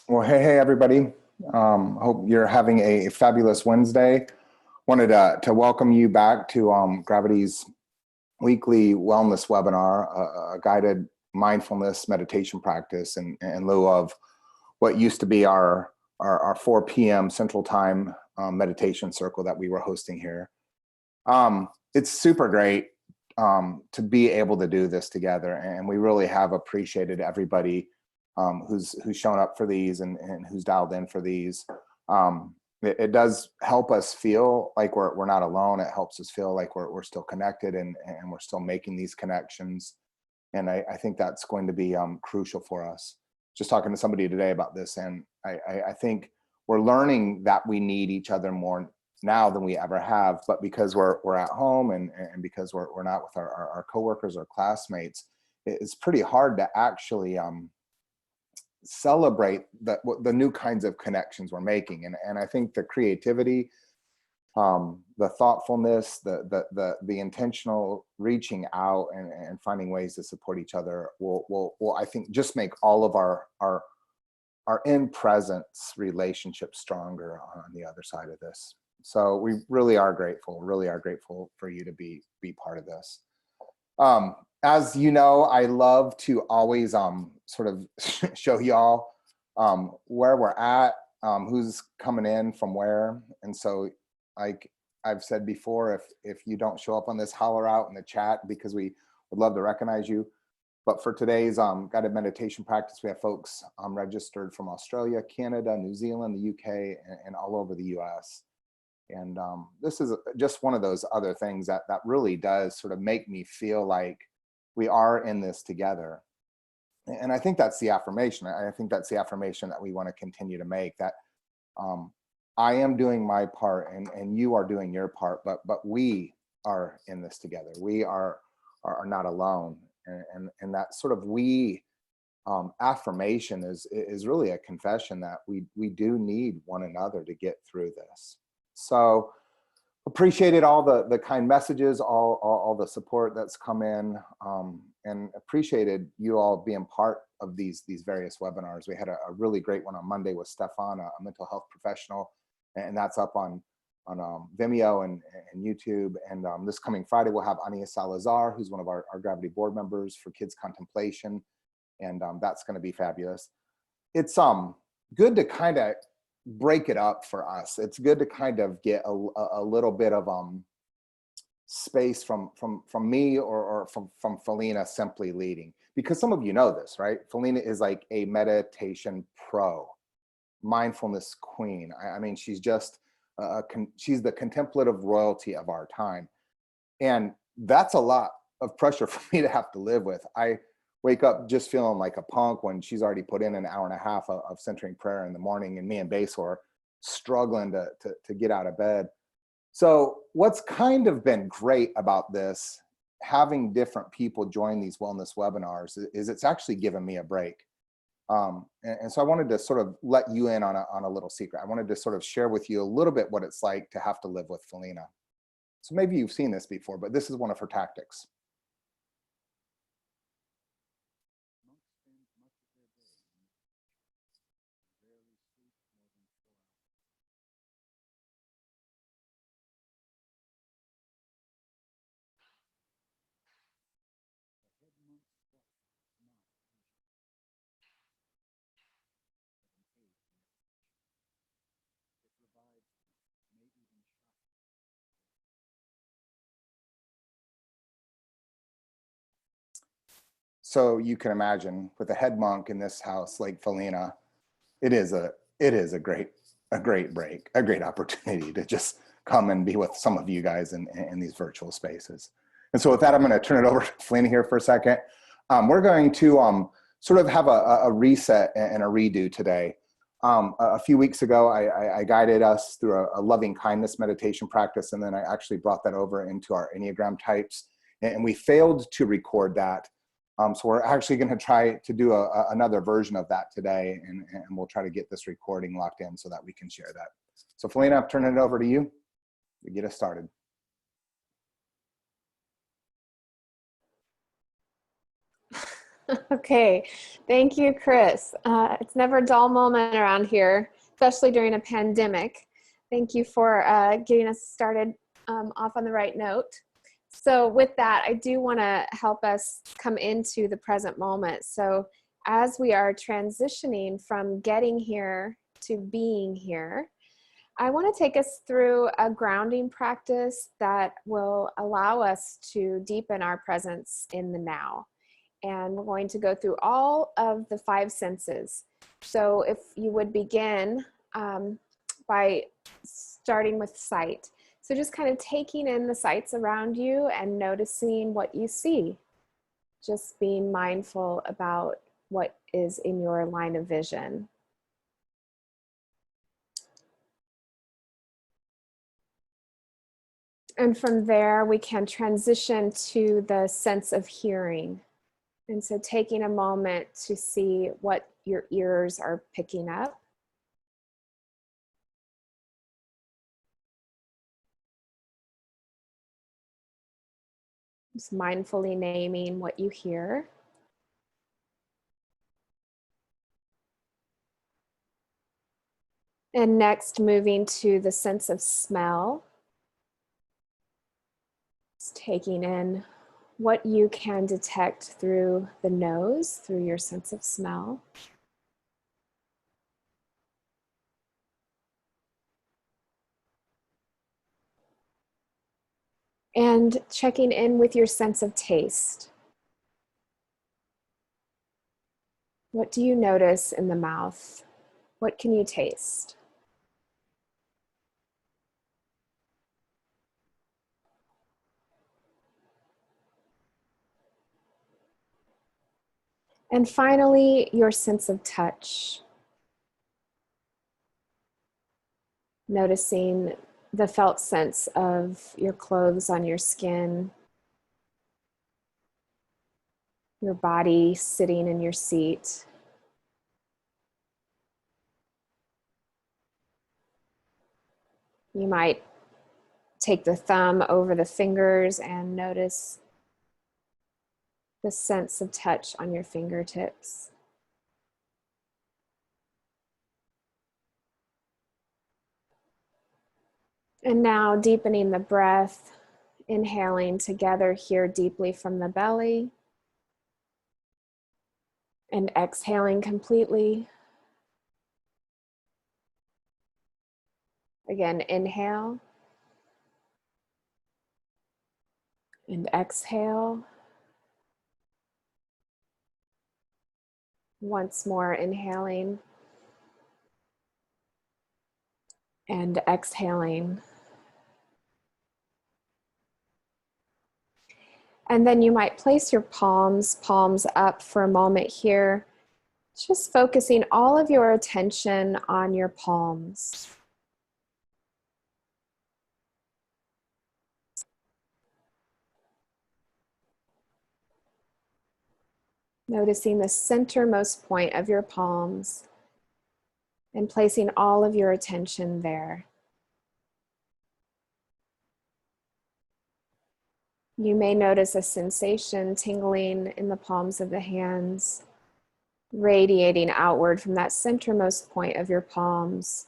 Well, hey, everybody. Hope you're having a fabulous Wednesday. Wanted to welcome you back to Gravity's weekly wellness webinar, a guided mindfulness meditation practice in lieu of what used to be our 4 p.m. Central Time meditation circle that we were hosting here. It's super great to be able to do this together, and we really have appreciated everybody who's shown up for these and who's dialed in for these. It does help us feel like we're not alone. It helps us feel like we're still connected and we're still making these connections. And I think that's going to be crucial for us. Just talking to somebody today about this, and I think we're learning that we need each other more now than we ever have, but because we're at home and because we're not with our coworkers or classmates, it's pretty hard to actually celebrate the new kinds of connections we're making. And I think the creativity, the thoughtfulness, the intentional reaching out and finding ways to support each other will I think just make all of our in presence relationships stronger on the other side of this. So we really are grateful for you to be part of this. As you know, I love to always sort of show y'all where we're at, who's coming in from where. And so like I've said before, if you don't show up on this, holler out in the chat because we would love to recognize you. But for today's guided meditation practice, we have folks registered from Australia, Canada, New Zealand, the UK, and all over the US. And this is just one of those other things that really does sort of make me feel like we are in this together. And I think that's the affirmation. I think that's the affirmation that we want to continue to make, that I am doing my part and you are doing your part, but we are in this together. We are not alone. And that sort of we affirmation is really a confession that we do need one another to get through this. So appreciated all the kind messages, all the support that's come in, and appreciated you all being part of these various webinars. We had a really great one on Monday with Stefan, a mental health professional, and that's up on Vimeo and YouTube. And this coming Friday, we'll have Ania Salazar, who's one of our Gravity board members for Kids Contemplation, and that's going to be fabulous. It's good to kind of break it up for us. It's good to kind of get a little bit of space from me or from Phileena simply leading, because some of you know this, right? Phileena is like a meditation pro, mindfulness queen. I mean, she's just she's the contemplative royalty of our time, and that's a lot of pressure for me to have to live with. I wake up just feeling like a punk when she's already put in an hour and a half of centering prayer in the morning, and me and Base are struggling to get out of bed. So what's kind of been great about this, having different people join these wellness webinars, is it's actually given me a break. And so I wanted to sort of let you in on a little secret. I wanted to sort of share with you a little bit what it's like to have to live with Phileena. So maybe you've seen this before, but this is one of her tactics. So you can imagine with a head monk in this house like Phileena, it is a great break, a great opportunity to just come and be with some of you guys in these virtual spaces. And so with that, I'm going to turn it over to Phileena here for a second. We're going to sort of have a reset and a redo today. A few weeks ago, I guided us through a loving kindness meditation practice, and then I actually brought that over into our Enneagram types, and we failed to record that. So we're actually going to try to do another version of that today, and we'll try to get this recording locked in so that we can share that. So Phileena, I'm turning it over to you to get us started. Okay, thank you, Chris. It's never a dull moment around here, especially during a pandemic. Thank you for getting us started off on the right note. So with that, I do want to help us come into the present moment. So as we are transitioning from getting here to being here, I want to take us through a grounding practice that will allow us to deepen our presence in the now. And we're going to go through all of the five senses. So if you would begin by starting with sight. So just kind of taking in the sights around you and noticing what you see. Just being mindful about what is in your line of vision. And from there, we can transition to the sense of hearing. And so taking a moment to see what your ears are picking up. Just mindfully naming what you hear. And next, moving to the sense of smell. Just taking in what you can detect through the nose, through your sense of smell. And checking in with your sense of taste. What do you notice in the mouth? What can you taste? And finally, your sense of touch. Noticing the felt sense of your clothes on your skin, your body sitting in your seat. You might take the thumb over the fingers and notice the sense of touch on your fingertips. And now deepening the breath, inhaling together here deeply from the belly, and exhaling completely. Again, inhale and exhale. Once more, inhaling and exhaling. And then you might place your palms up for a moment here, just focusing all of your attention on your palms. Noticing the centermost point of your palms and placing all of your attention there. You may notice a sensation tingling in the palms of the hands, radiating outward from that centermost point of your palms,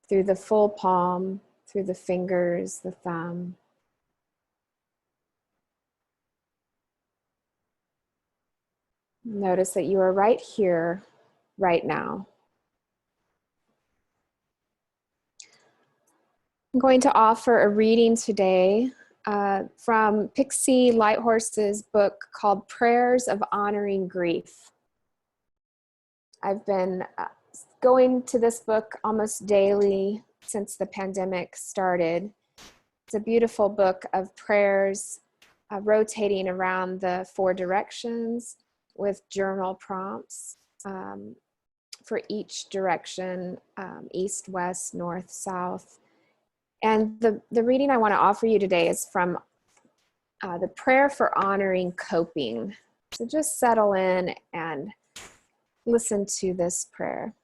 through the full palm, through the fingers, the thumb. Notice that you are right here, right now. I'm going to offer a reading today from Pixie Lighthorse's book called Prayers of Honoring Grief. I've been going to this book almost daily since the pandemic started. It's a beautiful book of prayers rotating around the 4 directions with journal prompts for each direction, east, west, north, south. And the reading I want to offer you today is from the prayer for honoring coping. So just settle in and listen to this prayer.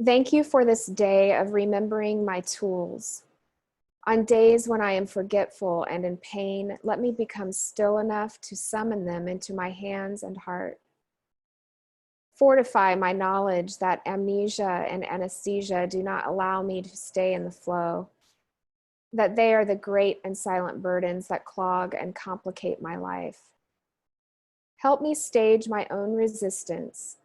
Thank you for this day of remembering my tools. On days when I am forgetful and in pain, let me become still enough to summon them into my hands and heart. Fortify my knowledge that amnesia and anesthesia do not allow me to stay in the flow, that they are the great and silent burdens that clog and complicate my life. Help me stage my own resistance,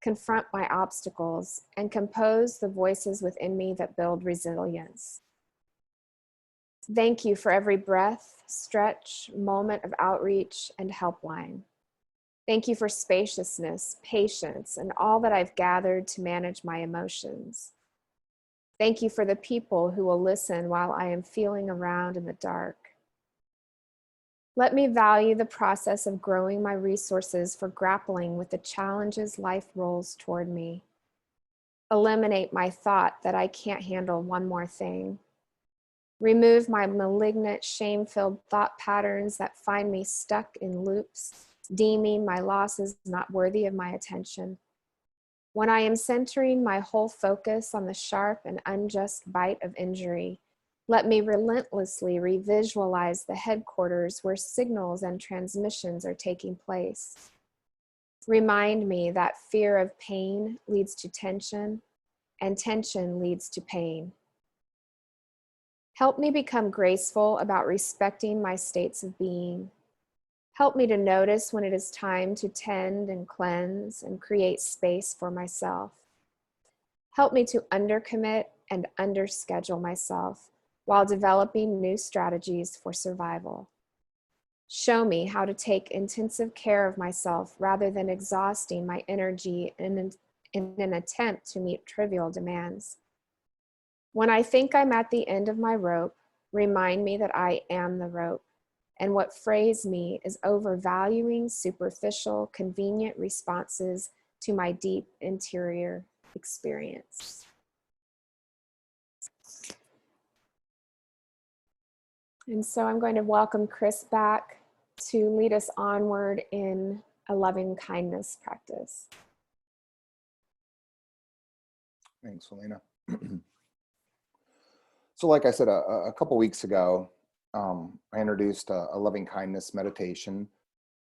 confront my obstacles, and compose the voices within me that build resilience. Thank you for every breath, stretch, moment of outreach, and helpline. Thank you for spaciousness, patience, and all that I've gathered to manage my emotions. Thank you for the people who will listen while I am feeling around in the dark. Let me value the process of growing my resources for grappling with the challenges life rolls toward me. Eliminate my thought that I can't handle one more thing. Remove my malignant, shame-filled thought patterns that find me stuck in loops, deeming my losses not worthy of my attention. When I am centering my whole focus on the sharp and unjust bite of injury, let me relentlessly revisualize the headquarters where signals and transmissions are taking place. Remind me that fear of pain leads to tension, and tension leads to pain. Help me become graceful about respecting my states of being. Help me to notice when it is time to tend and cleanse and create space for myself. Help me to undercommit and underschedule myself while developing new strategies for survival. Show me how to take intensive care of myself rather than exhausting my energy in an attempt to meet trivial demands. When I think I'm at the end of my rope, remind me that I am the rope, and what frays me is overvaluing superficial, convenient responses to my deep interior experience. And so I'm going to welcome Chris back to lead us onward in a loving kindness practice. Thanks, Phileena. So like I said, a couple weeks ago, I introduced a loving kindness meditation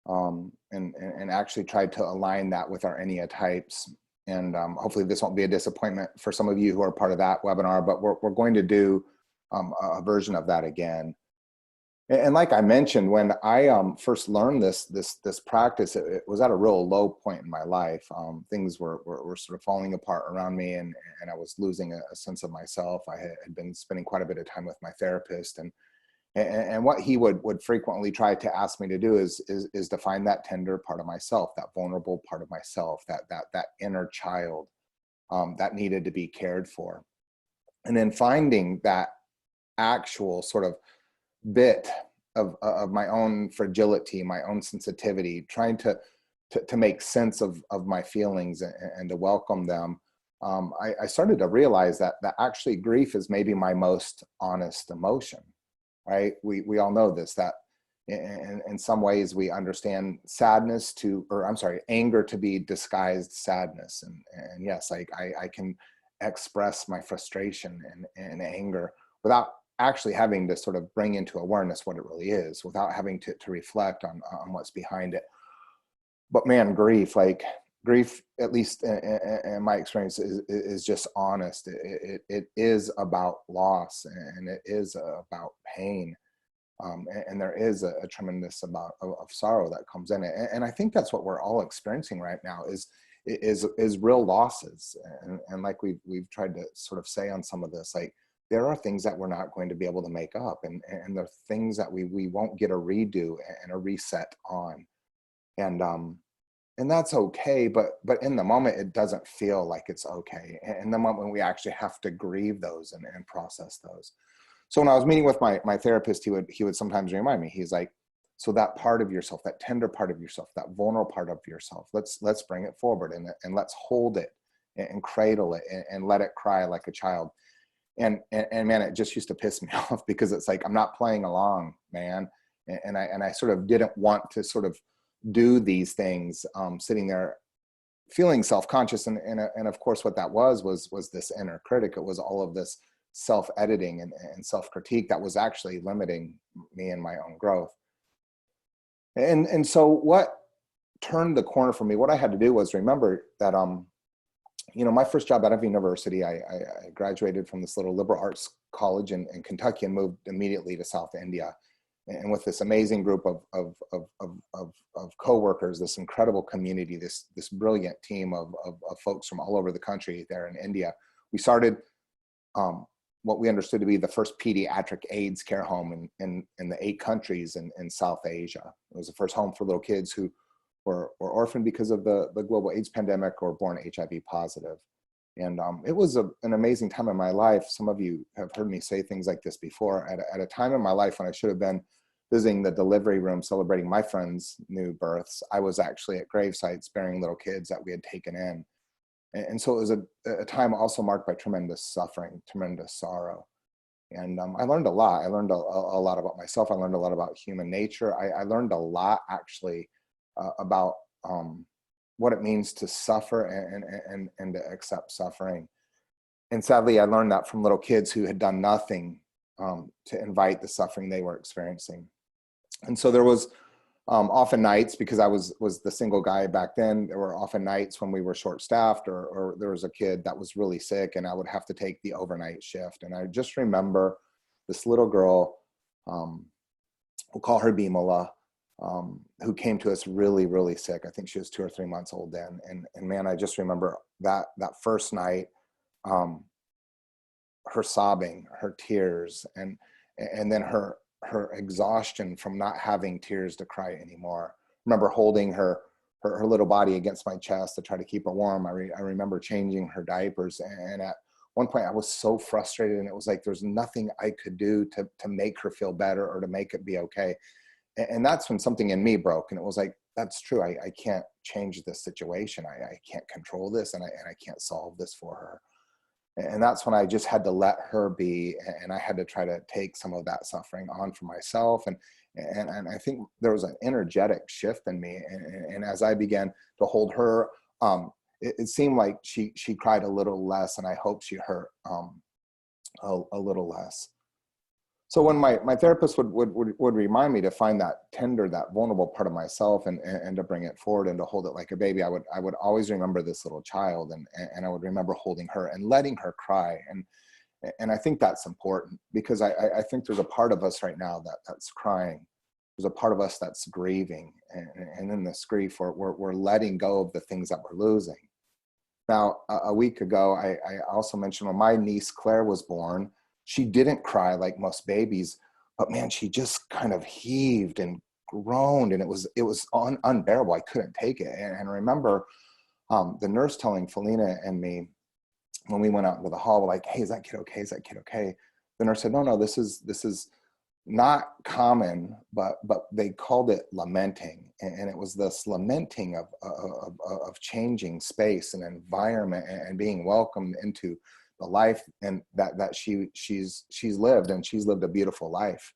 and actually tried to align that with our Enneatypes types. And hopefully this won't be a disappointment for some of you who are part of that webinar, but we're going to do a version of that again. And like I mentioned, when I first learned this practice, it was at a real low point in my life. Things were sort of falling apart around me, and I was losing a sense of myself. I had been spending quite a bit of time with my therapist, and what he would frequently try to ask me to do is to find that tender part of myself, that vulnerable part of myself, that inner child that needed to be cared for, and then finding that actual sort of bit of my own fragility, my own sensitivity, trying to make sense of my feelings and to welcome them. I started to realize that actually grief is maybe my most honest emotion, right? We all know this, that in some ways we understand sadness anger to be disguised sadness. And yes, I can express my frustration and anger without actually having to sort of bring into awareness what it really is, without having to reflect on what's behind it. But man, grief, at least in my experience, is just honest. It is about loss, and it is about pain. And there is a tremendous amount of sorrow that comes in it. And I think that's what we're all experiencing right now is real losses. And like we've tried to sort of say on some of this, like, there are things that we're not going to be able to make up, and there are things that we won't get a redo and a reset on. And that's okay, but in the moment it doesn't feel like it's okay. And in the moment we actually have to grieve those and process those. So when I was meeting with my therapist, he would sometimes remind me, he's like, so that part of yourself, that tender part of yourself, that vulnerable part of yourself, let's bring it forward and let's hold it and cradle it and let it cry like a child. And man, it just used to piss me off, because it's like, I'm not playing along, man. And I sort of didn't want to sort of do these things, sitting there feeling self-conscious. And of course what that was this inner critic. It was all of this self-editing and self-critique that was actually limiting me in my own growth. And so what turned the corner for me, what I had to do was remember that, my first job out of university, I graduated from this little liberal arts college in Kentucky and moved immediately to South India. And with this amazing group of coworkers, this incredible community, this brilliant team of folks from all over the country there in India, we started what we understood to be the first pediatric AIDS care home in the 8 countries in South Asia. It was the first home for little kids who were orphaned because of the global AIDS pandemic or born HIV positive. And it was an amazing time in my life. Some of you have heard me say things like this before. At a time in my life when I should have been visiting the delivery room celebrating my friends' new births, I was actually at grave sites burying little kids that we had taken in. And so it was a time also marked by tremendous suffering, tremendous sorrow. And I learned a lot. I learned a lot about myself. I learned a lot about human nature. I learned a lot actually about what it means to suffer and to accept suffering. And sadly, I learned that from little kids who had done nothing to invite the suffering they were experiencing. And so there was often nights, because I was the single guy back then, there were often nights when we were short-staffed or there was a kid that was really sick and I would have to take the overnight shift. And I just remember this little girl, we'll call her Bimala, who came to us really, really sick. I think she was 2 or 3 months old then. And man, I just remember that first night, her sobbing, her tears, and then her exhaustion from not having tears to cry anymore. I remember holding her little body against my chest to try to keep her warm. I remember changing her diapers. And at one point I was so frustrated, and it was like there's nothing I could do to make her feel better or to make it be okay. And that's when something in me broke. And it was like, that's true. I can't change this situation. I can't control this, and I can't solve this for her. And that's when I just had to let her be, and I had to try to take some of that suffering on for myself. And I think there was an energetic shift in me. And as I began to hold her, it seemed like she cried a little less, and I hope she hurt a little less. So when my therapist would remind me to find that tender, that vulnerable part of myself and to bring it forward and to hold it like a baby, I would always remember this little child, and I would remember holding her and letting her cry. And I think that's important, because I think there's a part of us right now that's crying. There's a part of us that's grieving. And in this grief, we're letting go of the things that we're losing. Now, a week ago, I also mentioned when my niece Claire was born, she didn't cry like most babies, but man, she just kind of heaved and groaned, and it was unbearable. I couldn't take it. And I remember the nurse telling Phileena and me when we went out into the hall, like, "Hey, is that kid okay? Is that kid okay?" The nurse said, "No, this is not common, but they called it lamenting, and it was this lamenting of changing space and environment and being welcomed into the life and that she's lived, and she's lived a beautiful life."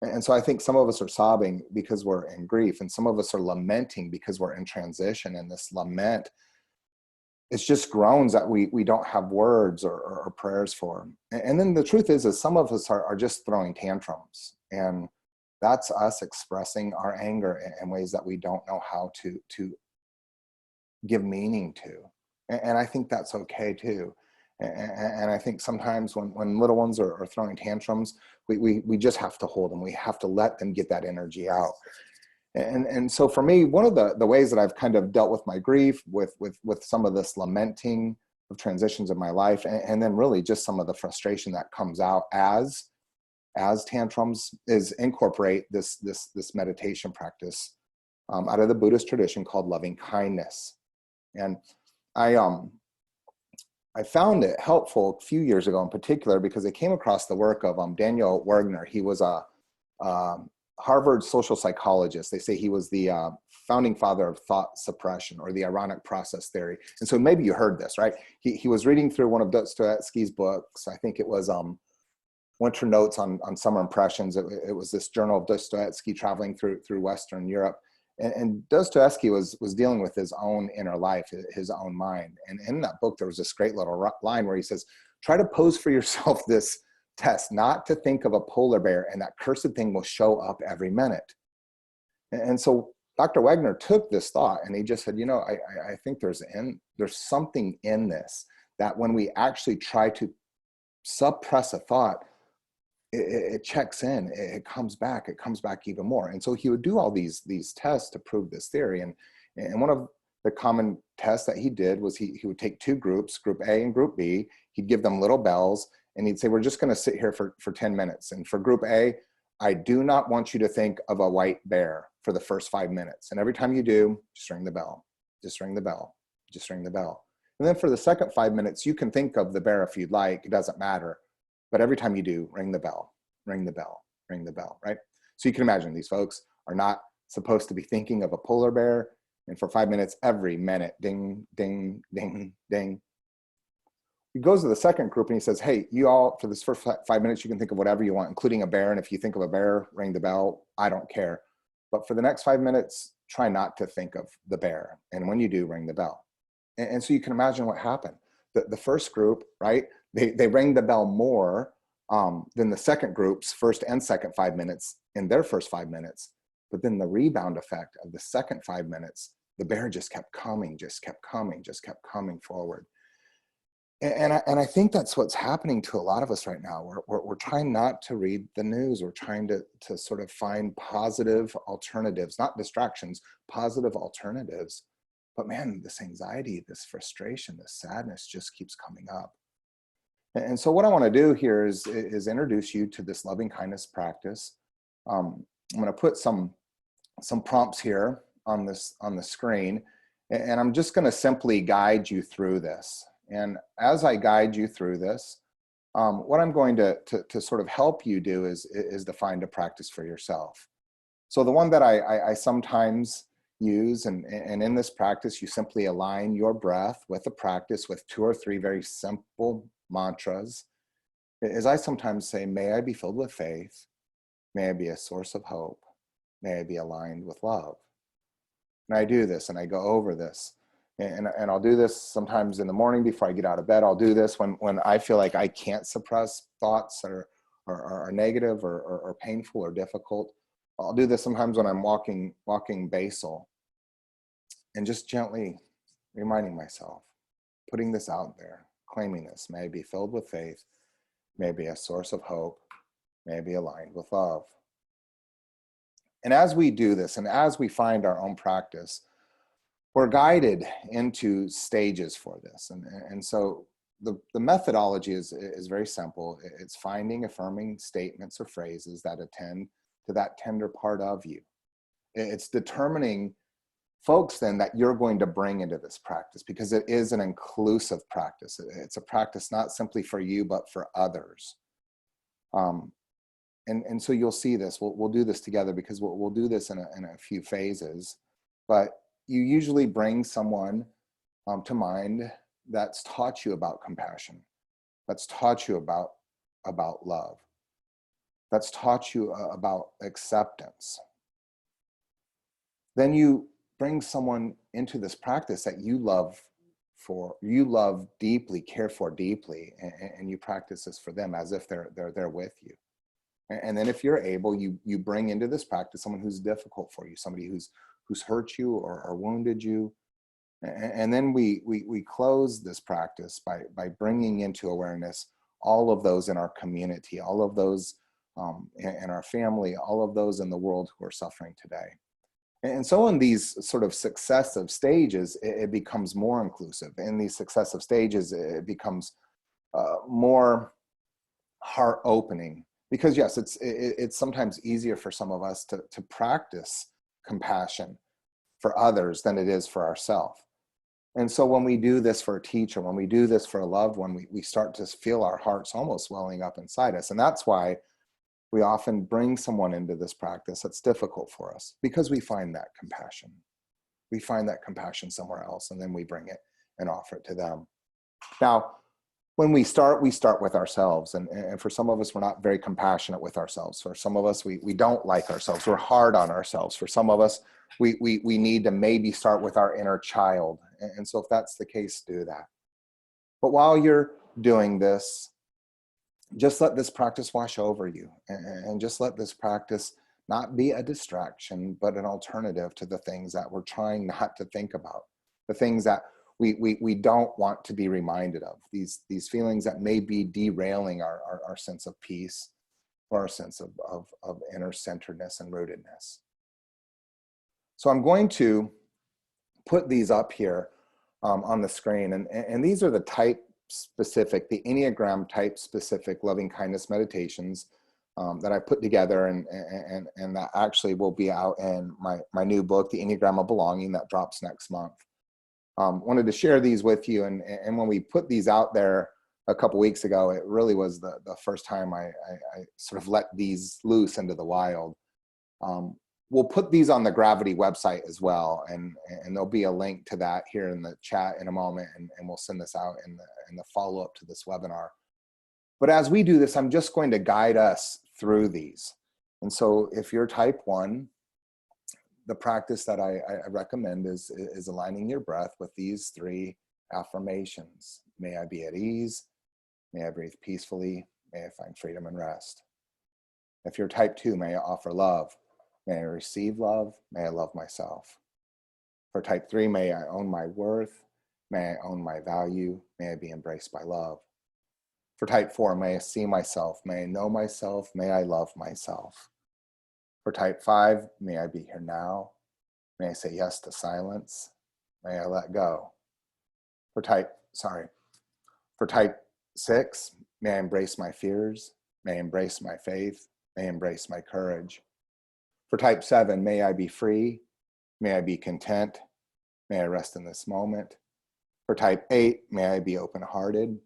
And so I think some of us are sobbing because we're in grief, and some of us are lamenting because we're in transition. And this lament, it's just groans that we don't have words or prayers for. And then the truth is some of us are just throwing tantrums, and that's us expressing our anger in ways that we don't know how to give meaning to. And I think that's okay too. And I think sometimes when little ones are throwing tantrums, we just have to hold them. We have to let them get that energy out. And so for me, one of the ways that I've kind of dealt with my grief, with some of this lamenting of transitions in my life, and then really just some of the frustration that comes out as tantrums, is incorporate this meditation practice out of the Buddhist tradition called loving kindness. And I found it helpful a few years ago in particular because I came across the work of Daniel Wegner. He was a Harvard social psychologist. They say he was the founding father of thought suppression, or the ironic process theory. And so maybe you heard this, right? He was reading through one of Dostoevsky's books. I think it was Winter Notes on Summer Impressions. It was this journal of Dostoevsky traveling through Western Europe. And Dostoevsky was dealing with his own inner life, his own mind. And in that book, there was this great little line where he says, Try to pose for yourself this test, not to think of a polar bear and that cursed thing will show up every minute. And so Dr. Wagner took this thought and he just said, I think there's something in this, that when we actually try to suppress a thought, it checks in, it comes back even more. And so he would do all these tests to prove this theory. And one of the common tests that he did was he would take two groups, group A and group B. He'd give them little bells and he'd say, we're just going to sit here for 10 minutes. And for group A, I do not want you to think of a white bear for the first 5 minutes. And every time you do, just ring the bell, just ring the bell, just ring the bell. And then for the second 5 minutes, you can think of the bear if you'd like, it doesn't matter. But every time you do, ring the bell, ring the bell, ring the bell, right? So you can imagine these folks are not supposed to be thinking of a polar bear. And for 5 minutes, every minute, ding, ding, ding, ding. He goes to the second group and he says, hey, you all, for this first 5 minutes, you can think of whatever you want, including a bear. And if you think of a bear, ring the bell. I don't care. But for the next 5 minutes, try not to think of the bear. And when you do, ring the bell. And so you can imagine what happened. The first group, right, they rang the bell more than the second group's first and second 5 minutes in their first 5 minutes. But then the rebound effect of the second 5 minutes, the bear just kept coming, just kept coming forward. And I think that's what's happening to a lot of us right now. We're trying not to read the news. We're trying to sort of find positive alternatives, not distractions, positive alternatives. But man, this anxiety, this frustration, this sadness just keeps coming up. And so what I want to do here is introduce you to this loving kindness practice. I'm going to put some prompts here on the screen, and I'm just going to simply guide you through this. And as I guide you through this, what I'm going to sort of help you do is define a practice for yourself. So the one that I sometimes use, and in this practice, you simply align your breath with the practice with 2 or 3 very simple mantras. As I sometimes say, may I be filled with faith, may I be a source of hope, may I be aligned with love. And I do this and I go over this. And I'll do this sometimes in the morning before I get out of bed. I'll do this when I feel like I can't suppress thoughts or are negative or painful or difficult. I'll do this sometimes when I'm walking basal, and just gently reminding myself, putting this out there, claiming this, may I be filled with faith, may I be a source of hope, may I be aligned with love. And as we do this, and as we find our own practice, we're guided into stages for this. And so the methodology is very simple. It's finding affirming statements or phrases that attend to that tender part of you. It's determining folks then that you're going to bring into this practice, because it is an inclusive practice. It's a practice not simply for you, but for others. And so you'll see this. We'll do this together, because we'll do this in a few phases. But you usually bring someone to mind that's taught you about compassion, that's taught you about love, that's taught you about acceptance. Then you bring someone into this practice that you love deeply, care for deeply, and you practice this for them as if they're there with you. And then if you're able, you bring into this practice someone who's difficult for you, somebody who's hurt you or wounded you. And then we close this practice by bringing into awareness all of those in our community, all of those in our family, all of those in the world who are suffering today. And so in these sort of successive stages, it becomes more inclusive. In these successive stages, it becomes more heart-opening. Because yes, it's sometimes easier for some of us to practice compassion for others than it is for ourselves. And so when we do this for a teacher, when we do this for a loved one, we start to feel our hearts almost welling up inside us. And that's why we often bring someone into this practice that's difficult for us, because we find that compassion. We find that compassion somewhere else, and then we bring it and offer it to them. Now, when we start with ourselves. And for some of us, we're not very compassionate with ourselves. For some of us, we don't like ourselves. We're hard on ourselves. For some of us, we need to maybe start with our inner child. And so if that's the case, do that. But while you're doing this, just let this practice wash over you, and just let this practice not be a distraction, but an alternative to the things that we're trying not to think about, the things that we don't want to be reminded of, these feelings that may be derailing our sense of peace or our sense of inner centeredness and rootedness. So I'm going to put these up here on the screen, and these are the type specific, the Enneagram type specific loving kindness meditations that I put together, and that actually will be out in my new book, The Enneagram of Belonging, that drops next month. Wanted to share these with you, and when we put these out there a couple weeks ago, it really was the first time I sort of let these loose into the wild. We'll put these on the Gravity website as well, and there'll be a link to that here in the chat in a moment, and we'll send this out in the follow-up to this webinar. But as we do this, I'm just going to guide us through these. And so if you're type 1, the practice that I recommend is aligning your breath with these 3 affirmations. May I be at ease. May I breathe peacefully. May I find freedom and rest. If you're type 2, may I offer love. May I receive love. May I love myself. For type 3, may I own my worth. May I own my value. May I be embraced by love. For type 4, may I see myself. May I know myself. May I love myself. For type 5, may I be here now. May I say yes to silence. May I let go. For type 6, may I embrace my fears. May I embrace my faith. May I embrace my courage. For type 7, may I be free. May I be content. May I rest in this moment. For type 8, may I be open-hearted.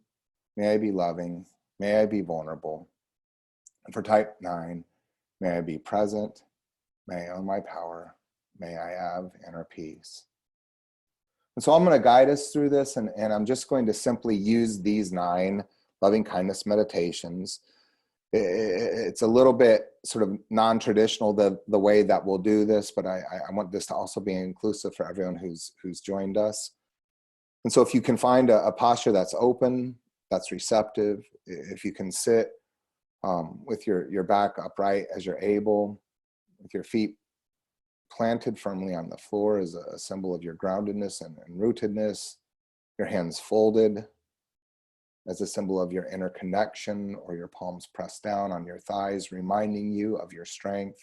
May I be loving. May I be vulnerable. And for type 9, may I be present. May I own my power. May I have inner peace. And so I'm going to guide us through this, and I'm just going to simply use these 9 loving kindness meditations. It's a little bit sort of non-traditional the way that we'll do this, but I want this to also be inclusive for everyone who's joined us. And so if you can find a posture that's open, that's receptive, if you can sit with your back upright as you're able, with your feet planted firmly on the floor as a symbol of your groundedness and rootedness, your hands folded as a symbol of your inner connection, or your palms pressed down on your thighs, reminding you of your strength.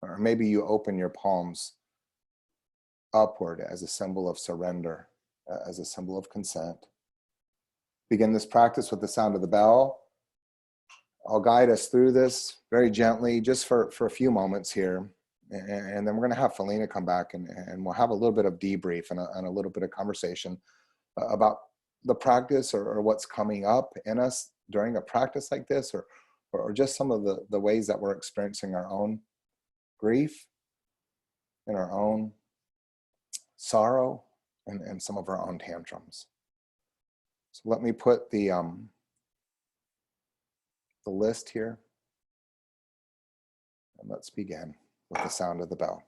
Or maybe you open your palms upward as a symbol of surrender, as a symbol of consent. Begin this practice with the sound of the bell. I'll guide us through this very gently, just for a few moments here. And then we're going to have Phileena come back, and we'll have a little bit of debrief and a little bit of conversation about the practice, or what's coming up in us during a practice like this, or just some of the ways that we're experiencing our own grief and our own sorrow and some of our own tantrums. So let me put the list here, and let's begin with the sound of the bell.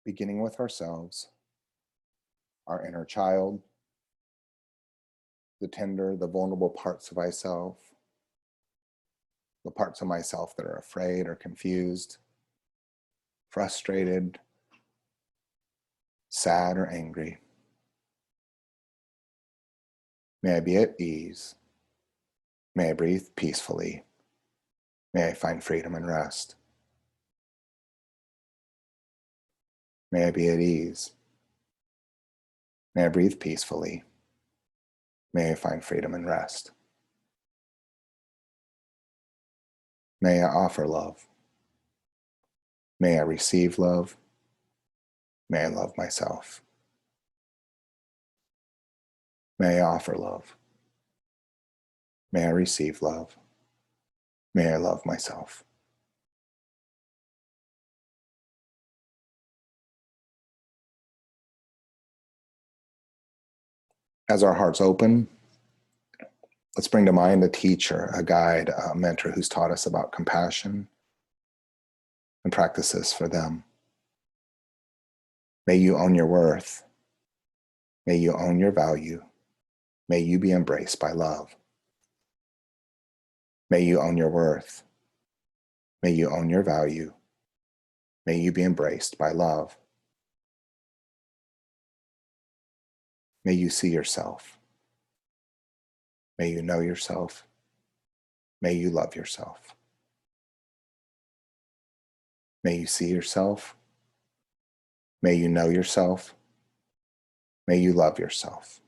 Beginning with ourselves, our inner child, the tender, the vulnerable parts of myself, the parts of myself that are afraid or confused, frustrated, sad, or angry. May I be at ease. May I breathe peacefully. May I find freedom and rest. May I be at ease. May I breathe peacefully. May I find freedom and rest. May I offer love. May I receive love. May I love myself. May I offer love. May I receive love. May I love myself. As our hearts open, let's bring to mind a teacher, a guide, a mentor who's taught us about compassion, and practice this for them. May you own your worth. May you own your value. May you be embraced by love. May you own your worth. May you own your value. May you be embraced by love. May you see yourself. May you know yourself. May you love yourself. May you see yourself. May you know yourself. May you love yourself.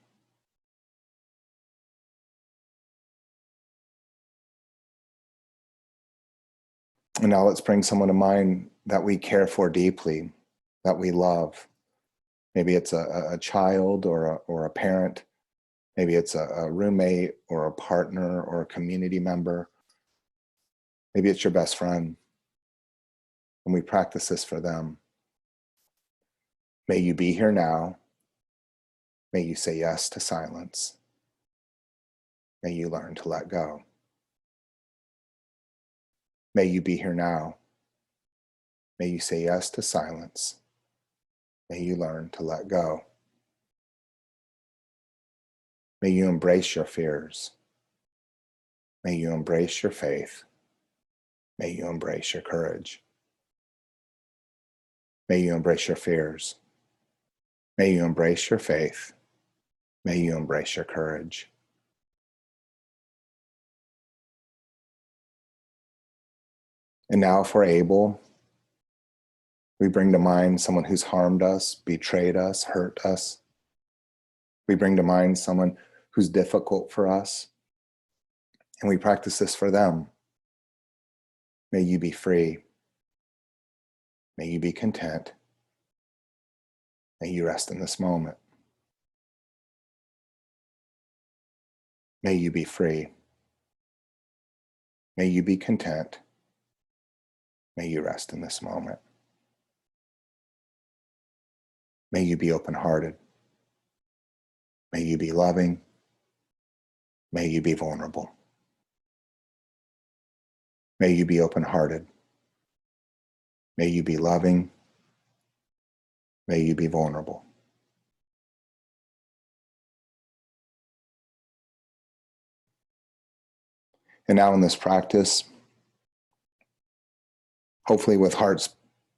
And now let's bring someone to mind that we care for deeply, that we love. Maybe it's a child or a parent. Maybe it's a roommate or a partner or a community member. Maybe it's your best friend. And we practice this for them. May you be here now. May you say yes to silence. May you learn to let go. May you be here now. May you say yes to silence. May you learn to let go. May you embrace your fears. May you embrace your faith. May you embrace your courage. May you embrace your fears. May you embrace your faith. May you embrace your courage. And now, if we're able, we bring to mind someone who's harmed us, betrayed us, hurt us. We bring to mind someone who's difficult for us, and we practice this for them. May you be free. May you be content. May you rest in this moment. May you be free. May you be content. May you rest in this moment. May you be open-hearted. May you be loving. May you be vulnerable. May you be open-hearted. May you be loving. May you be vulnerable. And now in this practice, hopefully with hearts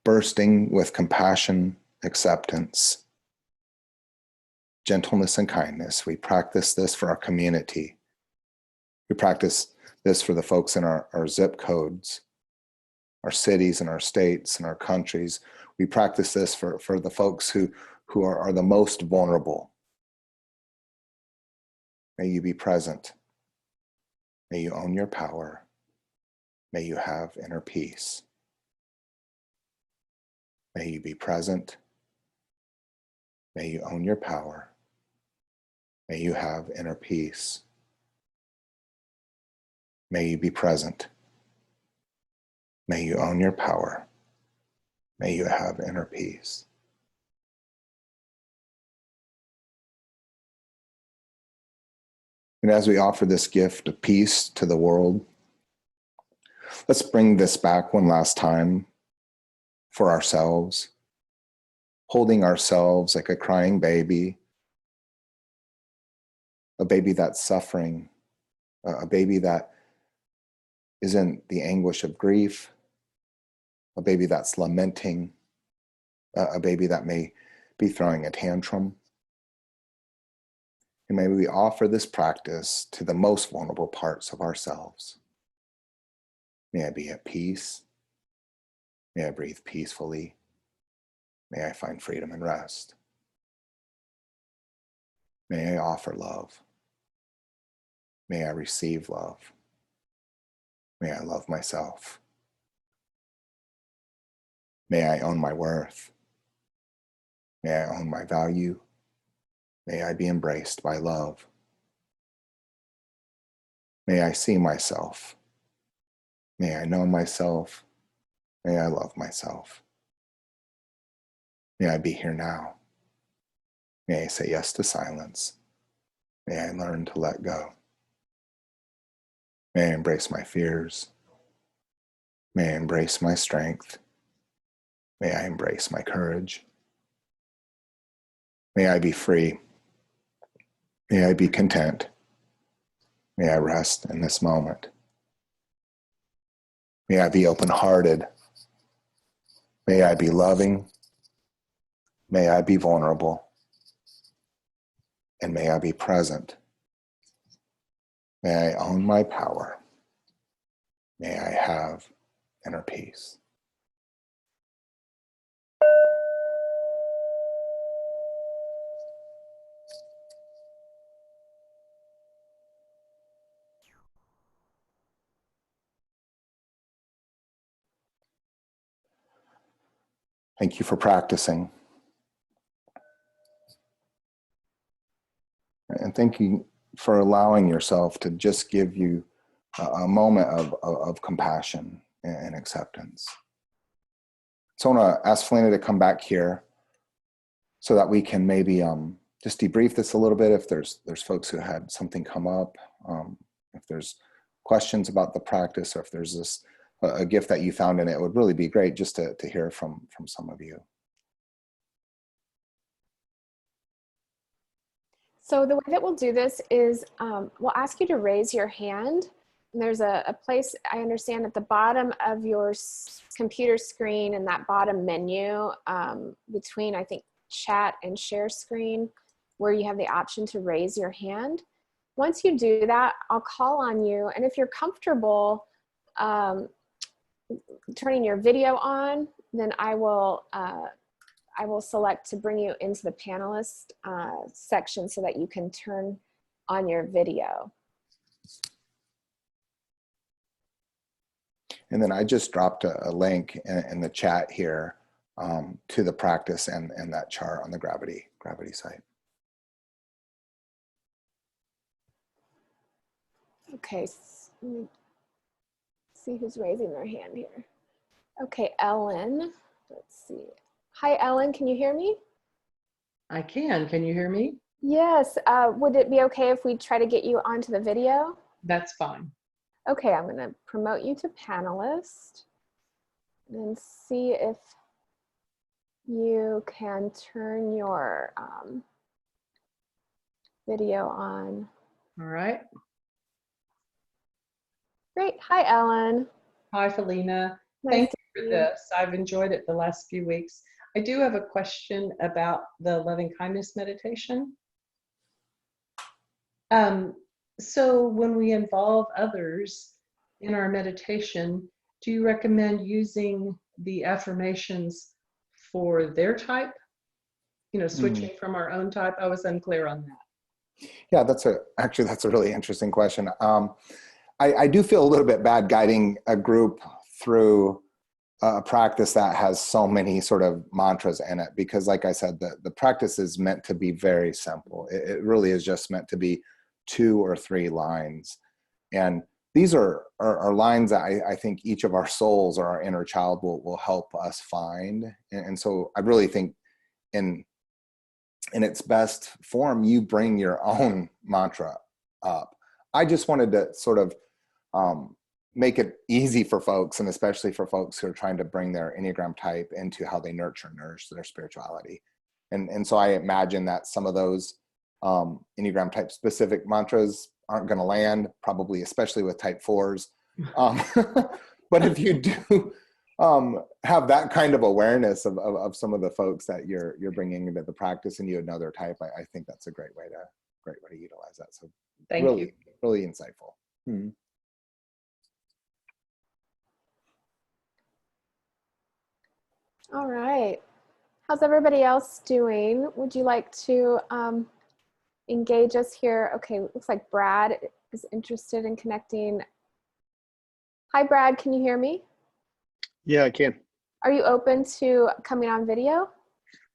bursting with compassion, acceptance, gentleness, and kindness, we practice this for our community. We practice this for the folks in our zip codes, our cities and our states and our countries. We practice this for the folks who are the most vulnerable. May you be present. May you own your power. May you have inner peace. May you be present. May you own your power. May you have inner peace. May you be present. May you own your power. May you have inner peace. And as we offer this gift of peace to the world, let's bring this back one last time for ourselves, holding ourselves like a crying baby, a baby that's suffering, a baby that is in the anguish of grief, a baby that's lamenting, a baby that may be throwing a tantrum. And may we offer this practice to the most vulnerable parts of ourselves. May I be at peace. May I breathe peacefully. May I find freedom and rest. May I offer love. May I receive love. May I love myself. May I own my worth. May I own my value. May I be embraced by love. May I see myself. May I know myself. May I love myself. May I be here now. May I say yes to silence. May I learn to let go. May I embrace my fears. May I embrace my strength. May I embrace my courage. May I be free. May I be content. May I rest in this moment. May I be open-hearted. May I be loving. May I be vulnerable. And may I be present. May I own my power. May I have inner peace. Thank you for practicing. And thank you for allowing yourself to just give you a moment of compassion and acceptance. So I want to ask Phileena to come back here so that we can maybe just debrief this a little bit if there's folks who had something come up, if there's questions about the practice, or if there's a gift that you found in it. It would really be great just to hear from some of you. So the way that we'll do this is we'll ask you to raise your hand. And there's a place, I understand, at the bottom of your computer screen in that bottom menu between, I think, chat and share screen, where you have the option to raise your hand. Once you do that, I'll call on you. And if you're comfortable turning your video on, then I will select to bring you into the panelist section so that you can turn on your video. And then I just dropped a link in the chat here to the practice and that chart on the gravity site. Okay, let me see who's raising their hand here. Okay, Ellen, let's see. Hi, Ellen, can you hear me? I can. Can you hear me? Yes, would it be okay if we try to get you onto the video? That's fine. Okay, I'm gonna promote you to panelist and see if you can turn your video on. All right. Great, hi, Ellen. Hi, Phileena. Nice Thank to you see for this. I've enjoyed it the last few weeks. I do have a question about the loving kindness meditation. So when we involve others in our meditation, do you recommend using the affirmations for their type? You know, switching from our own type? I was unclear on that. Yeah, actually that's a really interesting question. I do feel a little bit bad guiding a group through a practice that has so many sort of mantras in it, because like I said, the practice is meant to be very simple. It really is just meant to be 2 or 3 lines. And these are lines that I think each of our souls or our inner child will help us find. And so I really think in its best form, you bring your own mantra up. I just wanted to sort of make it easy for folks, and especially for folks who are trying to bring their Enneagram type into how they nurture and nourish their spirituality. And so I imagine that some of those Enneagram type specific mantras aren't going to land, probably, especially with type 4s. But if you do have that kind of awareness of some of the folks that you're bringing into the practice, and you know their type, I think that's a great way to utilize that. So Thank you. Really insightful. All right. How's everybody else doing? Would you like to engage us here? Okay, looks like Brad is interested in connecting. Hi, Brad, can you hear me? Yeah, I can. Are you open to coming on video?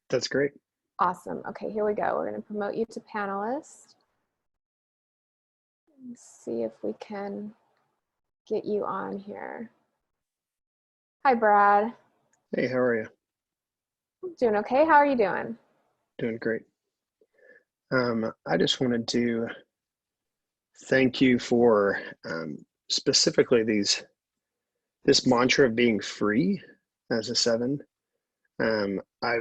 That's great. Awesome. Okay, here we go. We're going to promote you to panelist. Let's see if we can get you on here. Hi, Brad. Hey, how are you? I'm doing okay. How are you doing? Doing great. I just wanted to thank you for specifically this mantra of being free as a 7. I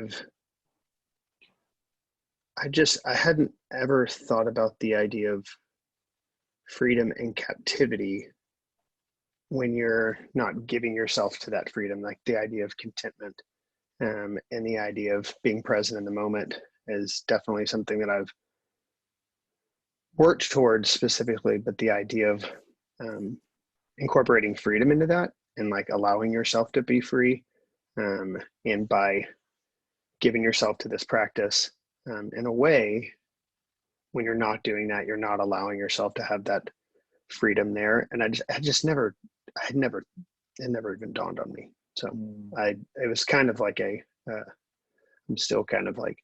hadn't ever thought about the idea of freedom and captivity when you're not giving yourself to that freedom, like the idea of contentment, and the idea of being present in the moment is definitely something that I've worked towards specifically, but the idea of incorporating freedom into that and like allowing yourself to be free, and by giving yourself to this practice, in a way, when you're not doing that, you're not allowing yourself to have that freedom there. And it never even dawned on me. So it was kind of like I'm still kind of like,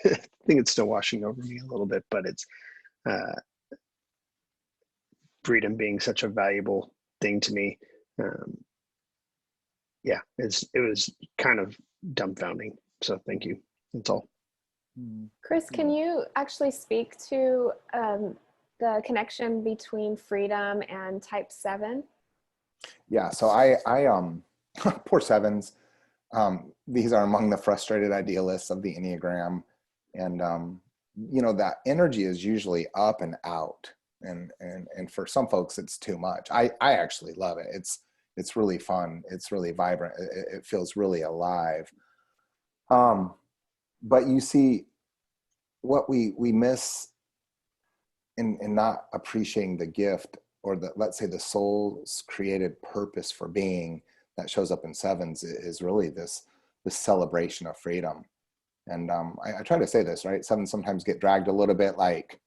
I think it's still washing over me a little bit, but it's freedom being such a valuable thing to me. Yeah, it was kind of dumbfounding. So thank you. That's all. Chris, can you actually speak to the connection between freedom and type 7? Yeah, so I poor 7s. These are among the frustrated idealists of the Enneagram. And, that energy is usually up and out. And for some folks, it's too much. I actually love it. It's really fun. It's really vibrant. It feels really alive. But you see, what we miss in not appreciating the gift, or let's say the soul's created purpose for being, that shows up in 7s, is really this celebration of freedom. And I try to say this, right? 7s sometimes get dragged a little bit, like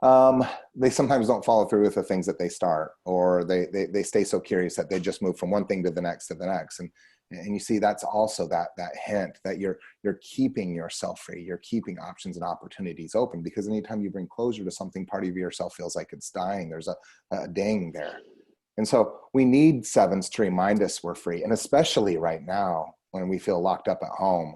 they sometimes don't follow through with the things that they start, or they stay so curious that they just move from one thing to the next. And you see, that's also that hint that you're keeping yourself free. You're keeping options and opportunities open, because anytime you bring closure to something, part of yourself feels like it's dying. There's a ding there. And so we need 7s to remind us we're free. And especially right now, when we feel locked up at home,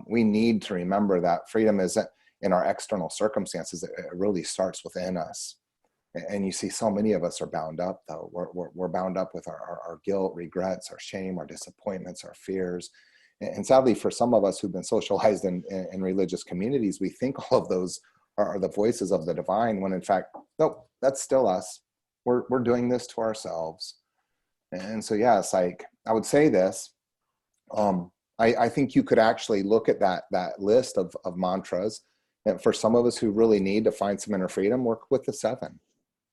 we need to remember that freedom isn't in our external circumstances. It really starts within us. And you see, so many of us are bound up, though. We're bound up with our guilt, regrets, our shame, our disappointments, our fears. And sadly, for some of us who've been socialized in religious communities, we think all of those are the voices of the divine, when in fact, nope, that's still us. We're doing this to ourselves. And so, yes, I would say this. I think you could actually look at that list of mantras. And for some of us who really need to find some inner freedom, work with the 7.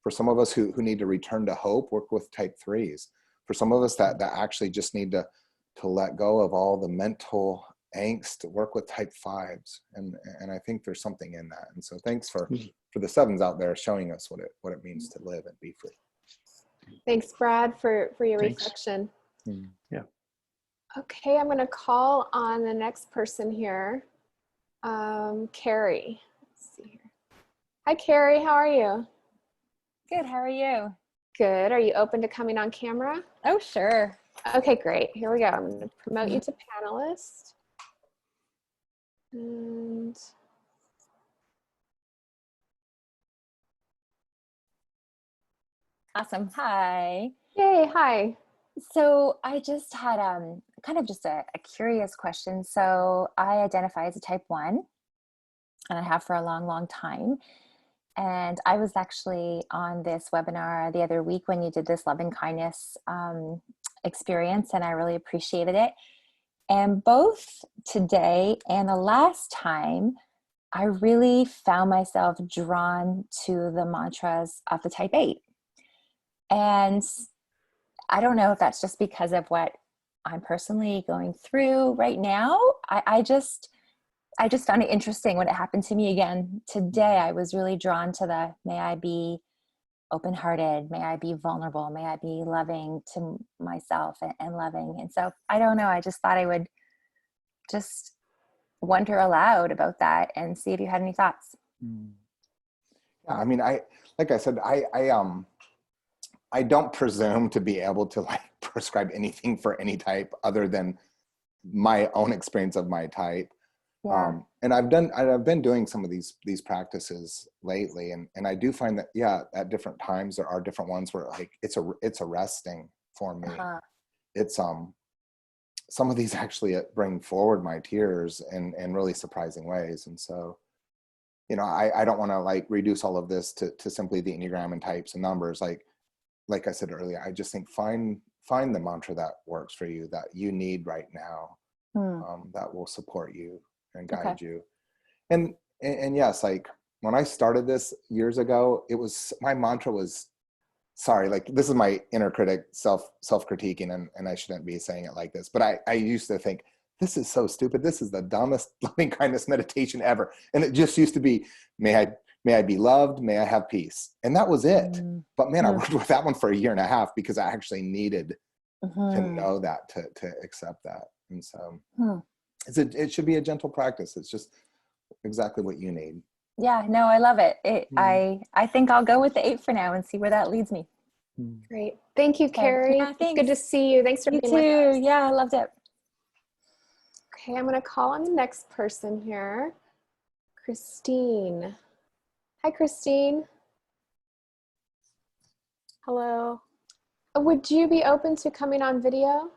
For some of us who need to return to hope, work with type 3s. For some of us that actually just need to let go of all the mental angst, work with type 5s. And I think there's something in that. And so thanks for the 7s out there showing us what it means to live and be free. Thanks, Brad, for your Thanks. reflection. Yeah. Okay, I'm going to call on the next person here, Carrie. Let's see here. Hi, Carrie. How are you? Good. How are you? Good. Are you open to coming on camera? Oh, sure. Okay, great. Here we go. I'm going to promote you to panelist. And Awesome. Hi. yay, hi. So I just had kind of just a curious question. So I identify as a type 1, and I have for a long, long time. And I was actually on this webinar the other week when you did this love and kindness experience, and I really appreciated it. And both today and the last time, I really found myself drawn to the mantras of the type 8. And I don't know if that's just because of what I'm personally going through right now. I just found it interesting when it happened to me again today. I was really drawn to the, may I be open-hearted, may I be vulnerable, may I be loving to myself and loving. And so I don't know, I just thought I would just wonder aloud about that and see if you had any thoughts. Yeah, I mean, like I said, I don't presume to be able to like prescribe anything for any type other than my own experience of my type. Yeah. And I've been doing some of these practices lately, and I do find that, yeah, at different times there are different ones where like it's arresting for me. Uh-huh. It's some of these actually bring forward my tears in really surprising ways. And so, you know, I don't want to like reduce all of this to simply the Enneagram and types and numbers. Like I said earlier, I just think find the mantra that works for you, that you need right now, Hmm. that will support you and Okay. guide you. And yes, like when I started this years ago, it was, my mantra was, sorry, like this is my inner critic self-critiquing, and I shouldn't be saying it like this, but I used to think, this is so stupid. This is the dumbest loving kindness meditation ever. And it just used to be, may I be loved, may I have peace. And that was it. But man, I worked with that one for a year and a half because I actually needed to know that, to accept that. And so it should be a gentle practice. It's just exactly what you need. Yeah, no, I love it. I think I'll go with the 8 for now and see where that leads me. Great. Thank you, Okay. Carrie. Yeah, It's good to see you. Thanks for You being too. with us. Yeah, I loved it. Okay, I'm going to call on the next person here. Christine. Hi, Christine. Hello. Would you be open to coming on video?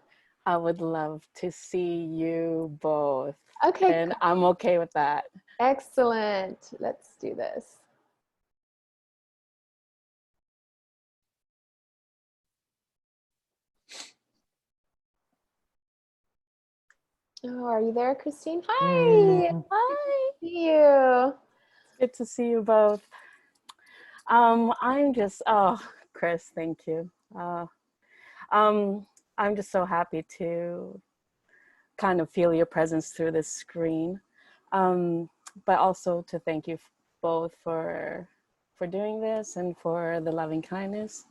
I would love to see you both. Okay, And I'm okay with that. excellent. Let's do this. Oh, are you there, Christine? Hi. Hi. See you. Good to see you both. I'm just, Chris, thank you. I'm just so happy to kind of feel your presence through this screen. But also to thank you both for doing this and for the loving kindness.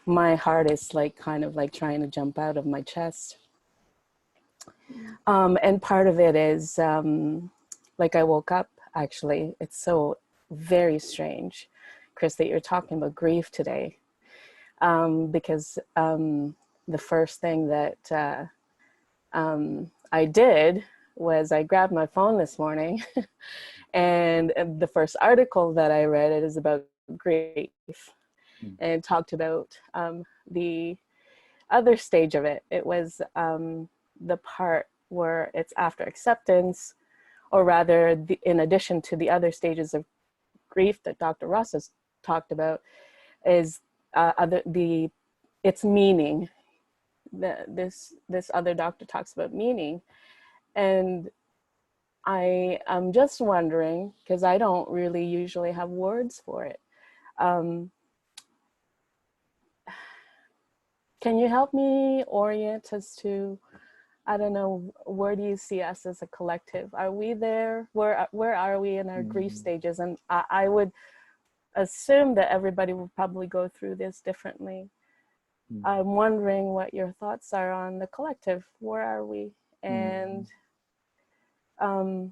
My heart is like kind of like trying to jump out of my chest. And part of it is like I woke up, actually. It's so very strange, Chris, that you're talking about grief today. Because the first thing that I did was I grabbed my phone this morning and the first article that I read, it is about grief, and talked about the other stage of it. It was the part where it's after acceptance, or rather in addition to the other stages of grief that Dr. Ross has talked about, is its meaning. This other doctor talks about meaning. And I am just wondering, because I don't really usually have words for it. Can you help me orient as to, I don't know, where do you see us as a collective? Are we there? Where are we in our grief stages? And I would assume that everybody will probably go through this differently. I'm wondering what your thoughts are on the collective. Where are we? And I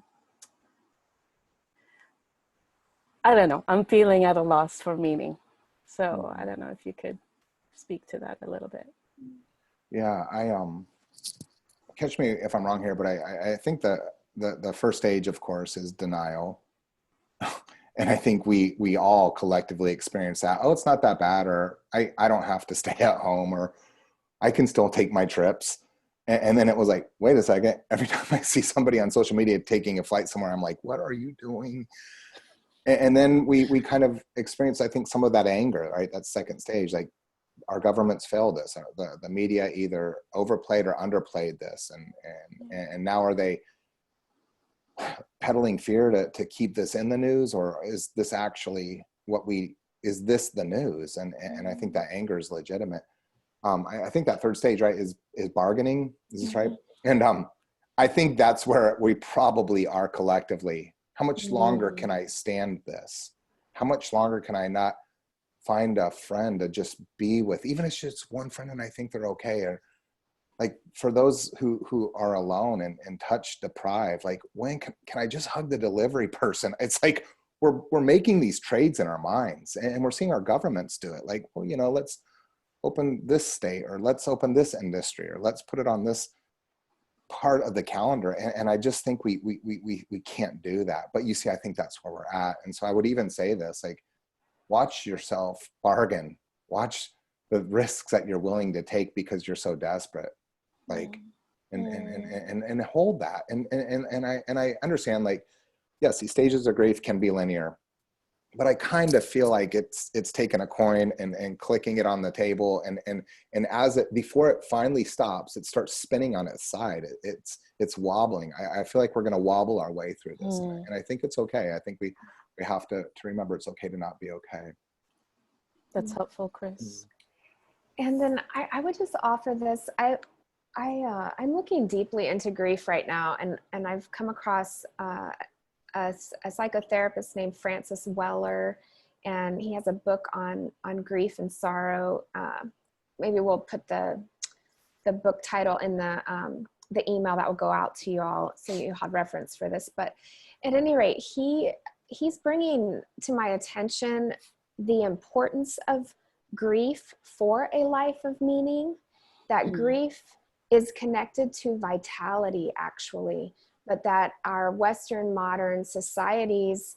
don't know, I'm feeling at a loss for meaning. So I don't know if you could speak to that a little bit. Yeah, catch me if I'm wrong here, but I think the first stage, of course, is denial. And I think we all collectively experience that. Oh, it's not that bad, or I don't have to stay at home, or I can still take my trips. And then it was like, wait a second. Every time I see somebody on social media taking a flight somewhere, I'm like, what are you doing? And then we kind of experience, I think, some of that anger, right? That second stage, like our governments failed us. The media either overplayed or underplayed this. And now are they peddling fear to keep this in the news, or is this actually is this the news? And I think that anger is legitimate. I think that third stage, right, is bargaining. Is this right? And I think that's where we probably are collectively. How much longer can I stand this? How much longer can I not find a friend to just be with, even if it's just one friend and I think they're okay? Or like for those who are alone and touch deprived, like when can I just hug the delivery person? It's like we're making these trades in our minds, and we're seeing our governments do it. Like, well, you know, let's open this state, or let's open this industry, or let's put it on this part of the calendar. And I just think we can't do that. But you see, I think that's where we're at. And so I would even say this, like, watch yourself bargain, watch the risks that you're willing to take because you're so desperate, like, and hold that. And I understand, like, yes, these stages of grief can be linear, but I kind of feel like it's taking a coin and clicking it on the table, and as it, before it finally stops, it starts spinning on its side. It's wobbling. I feel like we're going to wobble our way through this, and I think it's okay. I think we have to remember it's okay to not be okay. That's helpful, Chris. And then I would just offer this. I'm looking deeply into grief right now, and I've come across a psychotherapist named Francis Weller, and he has a book on grief and sorrow. Maybe we'll put the book title in the email that will go out to you all, so you have reference for this. But at any rate, he's bringing to my attention the importance of grief for a life of meaning, that grief is connected to vitality, actually, but that our Western modern societies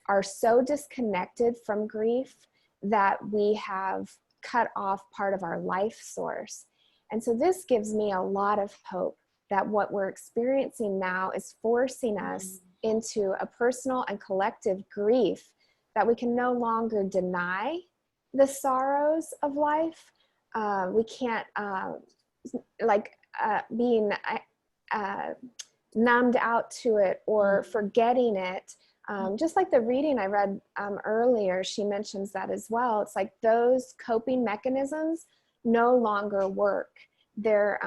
are so disconnected from grief that we have cut off part of our life source. And so this gives me a lot of hope that what we're experiencing now is forcing us into a personal and collective grief, that we can no longer deny the sorrows of life. We can't, being numbed out to it or forgetting it. Just like the reading I read earlier, she mentions that as well. It's like those coping mechanisms no longer work. We're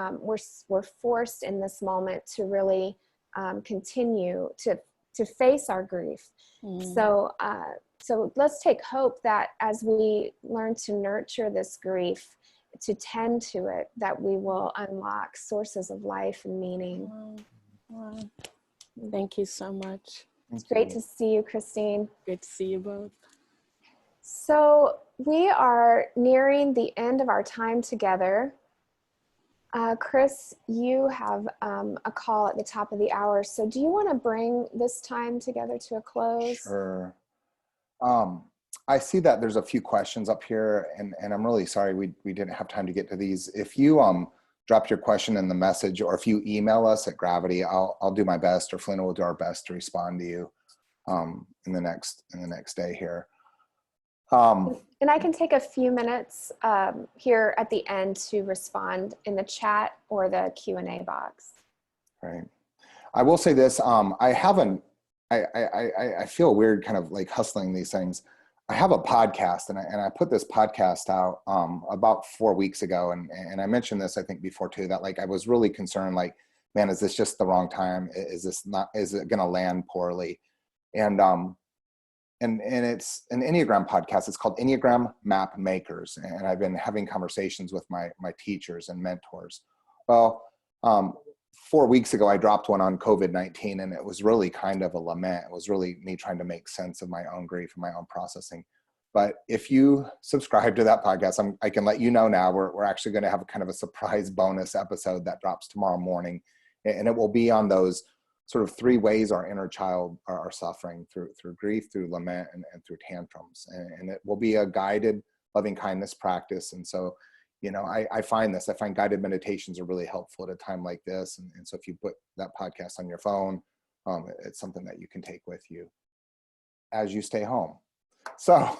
forced in this moment to really continue to face our grief. So let's take hope that as we learn to nurture this grief, to tend to it, that we will unlock sources of life and meaning. Wow. Thank you so much. It's great to see you, Christine. Great to see you both. So we are nearing the end of our time together. Chris, you have a call at the top of the hour. So do you want to bring this time together to a close? Sure. I see that there's a few questions up here, and I'm really sorry we didn't have time to get to these. If you drop your question in the message, or if you email us at Gravity, I'll do my best, or Phileena will do our best to respond to you in the next day here. And I can take a few minutes here at the end to respond in the chat or the Q&A box. Right. I will say this. I feel weird kind of like hustling these things. I have a podcast, and I put this podcast out about 4 weeks ago. And I mentioned this, I think, before too, that like I was really concerned, like, man, is this just the wrong time? Is it going to land poorly? And it's an Enneagram podcast. It's called Enneagram Map Makers. And I've been having conversations with my teachers and mentors. Well, 4 weeks ago, I dropped one on COVID-19, and it was really kind of a lament. It was really me trying to make sense of my own grief and my own processing. But if you subscribe to that podcast, I can let you know now, we're actually going to have a kind of a surprise bonus episode that drops tomorrow morning. And it will be on those sort of 3 ways our inner child are suffering through grief, through lament, and through tantrums. And it will be a guided loving kindness practice. And so, you know, I find guided meditations are really helpful at a time like this. And so if you put that podcast on your phone, it's something that you can take with you as you stay home. So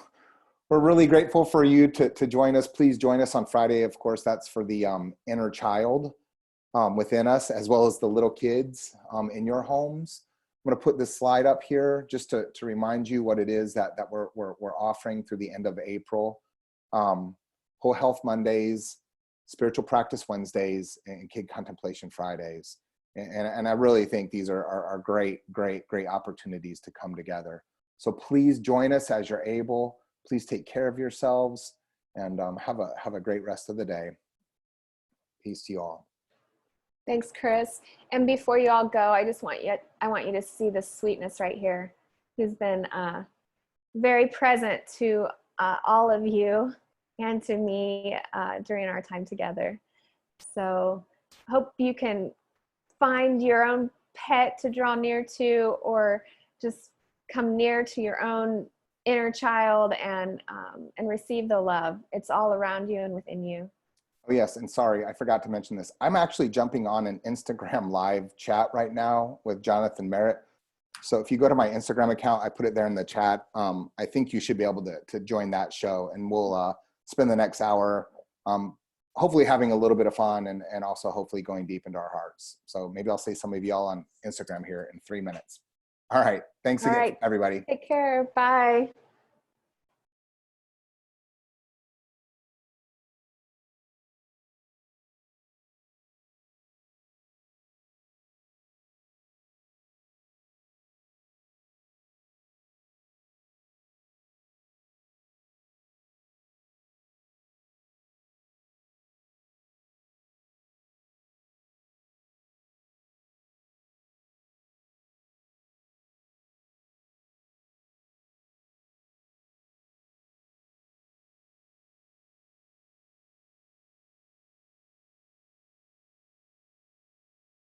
we're really grateful for you to join us. Please join us on Friday. Of course, that's for the inner child within us, as well as the little kids in your homes. I'm going to put this slide up here just to remind you what it is that we're offering through the end of April. Whole Health Mondays, Spiritual Practice Wednesdays, and Kid Contemplation Fridays. And I really think these are great opportunities to come together. So please join us as you're able. Please take care of yourselves, and have a great rest of the day. Peace to you all. Thanks, Chris. And before you all go, I want you to see the sweetness right here, who's been very present to all of you and to me during our time together. So hope you can find your own pet to draw near to, or just come near to your own inner child and receive the love. It's all around you and within you. Oh yes, and sorry, I forgot to mention this. I'm actually jumping on an Instagram live chat right now with Jonathan Merritt. So if you go to my Instagram account, I put it there in the chat. I think you should be able to join that show, and we'll spend the next hour hopefully having a little bit of fun and also hopefully going deep into our hearts. So maybe I'll see some of y'all on Instagram here in 3 minutes. All right. Thanks again, everybody. Take care. Bye.